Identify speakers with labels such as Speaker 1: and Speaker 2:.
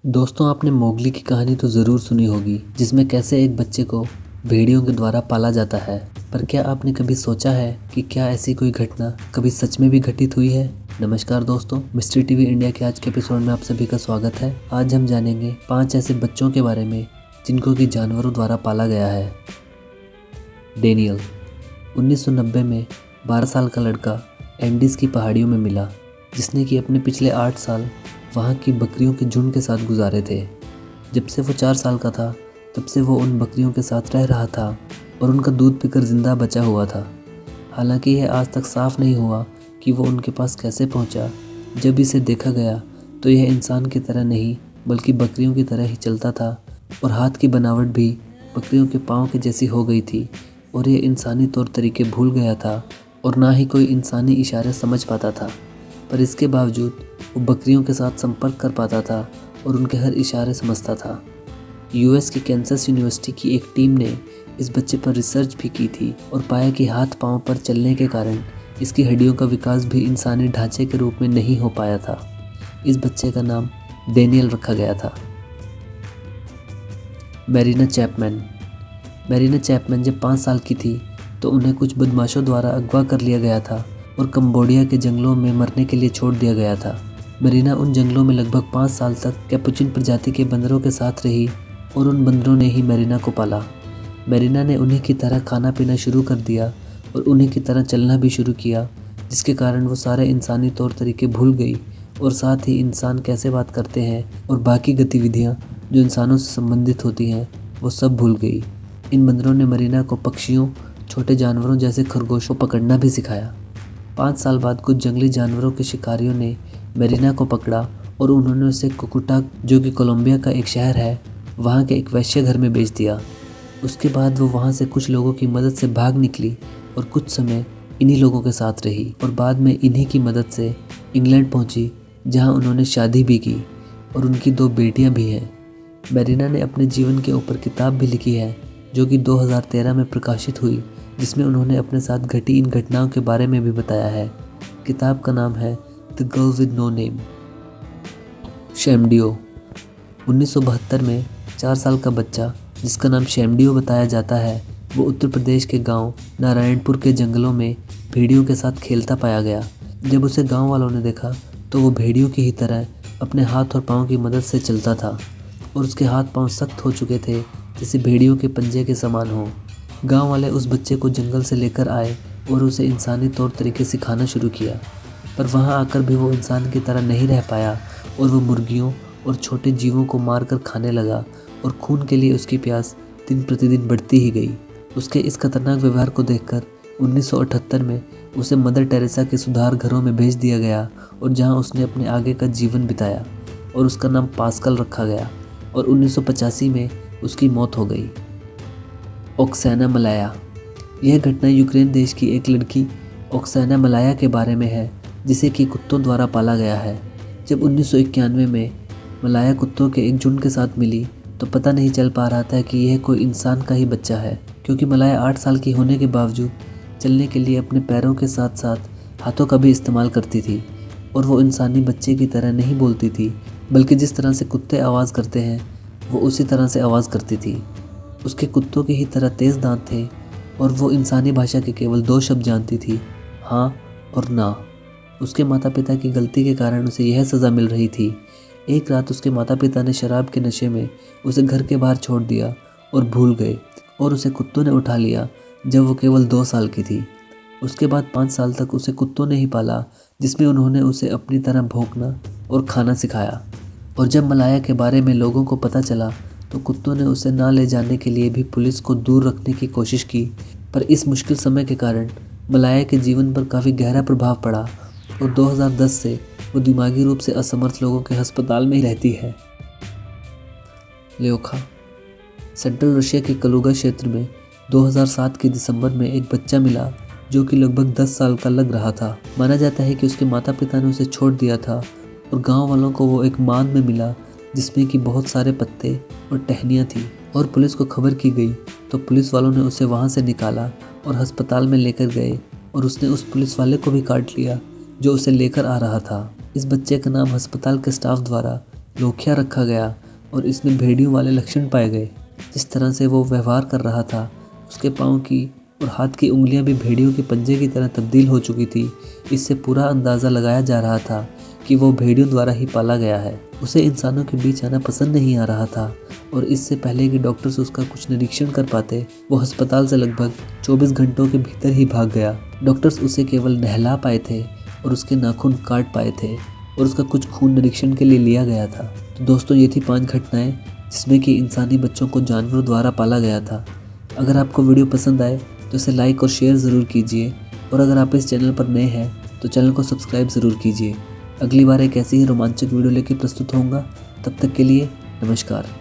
Speaker 1: दोस्तों, आपने मोगली की कहानी तो ज़रूर सुनी होगी, जिसमें कैसे एक बच्चे को भेड़ियों के द्वारा पाला जाता है। पर क्या आपने कभी सोचा है कि क्या ऐसी कोई घटना कभी सच में भी घटित हुई है? नमस्कार दोस्तों, मिस्ट्री टीवी इंडिया के आज के एपिसोड में आप सभी का स्वागत है। आज हम जानेंगे 5 ऐसे बच्चों के बारे में जिनको कि जानवरों द्वारा पाला गया है। डेनियल 1990 में 12 साल का लड़का एंडीज की पहाड़ियों में मिला, जिसने कि अपने पिछले 8 साल वहाँ की बकरियों के झुंड के साथ गुजारे थे। जब से वो 4 साल का था, तब से वो उन बकरियों के साथ रह रहा था और उनका दूध पीकर जिंदा बचा हुआ था। हालांकि यह आज तक साफ नहीं हुआ कि वो उनके पास कैसे पहुंचा। जब इसे देखा गया तो यह इंसान की तरह नहीं बल्कि बकरियों की तरह ही चलता था और हाथ की बनावट भी बकरियों के पाँव के जैसी हो गई थी और यह इंसानी तौर तरीके भूल गया था और ना ही कोई इंसानी इशारे समझ पाता था। पर इसके बावजूद वो बकरियों के साथ संपर्क कर पाता था और उनके हर इशारे समझता था। यूएस की कैंसस यूनिवर्सिटी की एक टीम ने इस बच्चे पर रिसर्च भी की थी और पाया कि हाथ पांव पर चलने के कारण इसकी हड्डियों का विकास भी इंसानी ढांचे के रूप में नहीं हो पाया था। इस बच्चे का नाम डेनियल रखा गया था। मैरीना चैपमैन जब 5 साल की थी तो उन्हें कुछ बदमाशों द्वारा अगवा कर लिया गया था और कंबोडिया के जंगलों में मरने के लिए छोड़ दिया गया था। मैरीना उन जंगलों में लगभग 5 साल तक कैपुचिन प्रजाति के बंदरों के साथ रही और उन बंदरों ने ही मैरीना को पाला। मैरीना ने उन्हीं की तरह खाना पीना शुरू कर दिया और उन्हीं की तरह चलना भी शुरू किया, जिसके कारण वो सारे इंसानी तौर तरीके भूल गई और साथ ही इंसान कैसे बात करते हैं और बाकी गतिविधियाँ जो इंसानों से संबंधित होती हैं वो सब भूल गई। इन बंदरों ने मैरीना को पक्षियों, छोटे जानवरों जैसे खरगोशों पकड़ना भी सिखाया। 5 साल बाद कुछ जंगली जानवरों के शिकारियों ने मैरीना को पकड़ा और उन्होंने उसे कुकुटा, जो कि कोलंबिया का एक शहर है, वहाँ के एक वैश्य घर में बेच दिया। उसके बाद वो वहाँ से कुछ लोगों की मदद से भाग निकली और कुछ समय इन्हीं लोगों के साथ रही और बाद में इन्हीं की मदद से इंग्लैंड पहुँची, जहाँ उन्होंने शादी भी की और उनकी 2 बेटियाँ भी हैं। मैरीना ने अपने जीवन के ऊपर किताब भी लिखी है, जो कि 2013 में प्रकाशित हुई, जिसमें उन्होंने अपने साथ घटी इन घटनाओं के बारे में भी बताया है। किताब का नाम है the girl with no name. शैमडियो 1972 में 4 साल का बच्चा, जिसका नाम शैमडियो बताया जाता है, वो उत्तर प्रदेश के गांव नारायणपुर के जंगलों में भेड़ियों के साथ खेलता पाया गया। जब उसे गांव वालों ने देखा तो वो भेड़ियों की ही तरह अपने हाथ और पाँव की मदद से चलता था और उसके हाथ पाँव सख्त हो चुके थे, जैसे भेड़ियों के पंजे के समान हो। गांव वाले उस बच्चे को जंगल से लेकर आए और उसे इंसानी तौर तरीके सिखाना शुरू किया, पर वहां आकर भी वो इंसान की तरह नहीं रह पाया और वो मुर्गियों और छोटे जीवों को मारकर खाने लगा और खून के लिए उसकी प्यास दिन प्रतिदिन बढ़ती ही गई। उसके इस खतरनाक व्यवहार को देखकर 1978 में उसे मदर टेरेसा के सुधार घरों में भेज दिया गया और जहाँ उसने अपने आगे का जीवन बिताया और उसका नाम पास्कल रखा गया और 1985 में उसकी मौत हो गई। ओक्साना मलाया। यह घटना यूक्रेन देश की एक लड़की ओक्साना मलाया के बारे में है, जिसे कि कुत्तों द्वारा पाला गया है। जब 1991 में मलाया कुत्तों के एक झुंड के साथ मिली तो पता नहीं चल पा रहा था कि यह कोई इंसान का ही बच्चा है, क्योंकि मलाया 8 साल की होने के बावजूद चलने के लिए अपने पैरों के साथ साथ हाथों का भी इस्तेमाल करती थी और वो इंसानी बच्चे की तरह नहीं बोलती थी, बल्कि जिस तरह से कुत्ते आवाज़ करते हैं वो उसी तरह से आवाज़ करती थी। उसके कुत्तों की ही तरह तेज़ दांत थे और वो इंसानी भाषा के केवल 2 शब्द जानती थी, हाँ और ना। उसके माता पिता की गलती के कारण उसे यह सज़ा मिल रही थी। एक रात उसके माता पिता ने शराब के नशे में उसे घर के बाहर छोड़ दिया और भूल गए और उसे कुत्तों ने उठा लिया जब वो केवल 2 साल की थी। उसके बाद 5 साल तक उसे कुत्तों ने ही पाला, जिसमें उन्होंने उसे अपनी तरह भौंकना और खाना सिखाया। और जब मलाया के बारे में लोगों को पता चला तो कुत्तों ने उसे ना ले जाने के लिए भी पुलिस को दूर रखने की कोशिश की, पर इस मुश्किल समय के कारण मलाया के जीवन पर काफ़ी गहरा प्रभाव पड़ा और 2010 से वो दिमागी रूप से असमर्थ लोगों के अस्पताल में ही रहती है। ल्योखा। सेंट्रल रशिया के कलुगा क्षेत्र में 2007 के दिसंबर में एक बच्चा मिला, जो कि लगभग 10 साल का लग रहा था। माना जाता है कि उसके माता पिता ने उसे छोड़ दिया था और गांव वालों को वो एक मान में मिला जिसमें कि बहुत सारे पत्ते और टहनियाँ थी और पुलिस को खबर की गई तो पुलिस वालों ने उसे वहाँ से निकाला और अस्पताल में लेकर गए और उसने उस पुलिस वाले को भी काट लिया जो उसे लेकर आ रहा था। इस बच्चे का नाम अस्पताल के स्टाफ द्वारा लोखिया रखा गया और इसमें भेड़ियों वाले लक्षण पाए गए। जिस तरह से वो व्यवहार कर रहा था, उसके पाँव की और हाथ की उंगलियां भी भेड़ियों के पंजे की तरह तब्दील हो चुकी थी। इससे पूरा अंदाज़ा लगाया जा रहा था कि वो भेड़ियों द्वारा ही पाला गया है। उसे इंसानों के बीच आना पसंद नहीं आ रहा था और इससे पहले कि डॉक्टर्स उसका कुछ निरीक्षण कर पाते, वो अस्पताल से लगभग 24 घंटों के भीतर ही भाग गया। डॉक्टर्स उसे केवल नहला पाए थे और उसके नाखून काट पाए थे और उसका कुछ खून निरीक्षण के लिए लिया गया था। तो दोस्तों, ये थी 5 घटनाएं जिसमें कि इंसानी बच्चों को जानवरों द्वारा पाला गया था। अगर आपको वीडियो पसंद आए तो इसे लाइक और शेयर ज़रूर कीजिए और अगर आप इस चैनल पर नए हैं तो चैनल को सब्सक्राइब ज़रूर कीजिए। अगली बार एक ऐसी ही रोमांचक वीडियो लेकर प्रस्तुत होऊंगा। तब तक के लिए नमस्कार।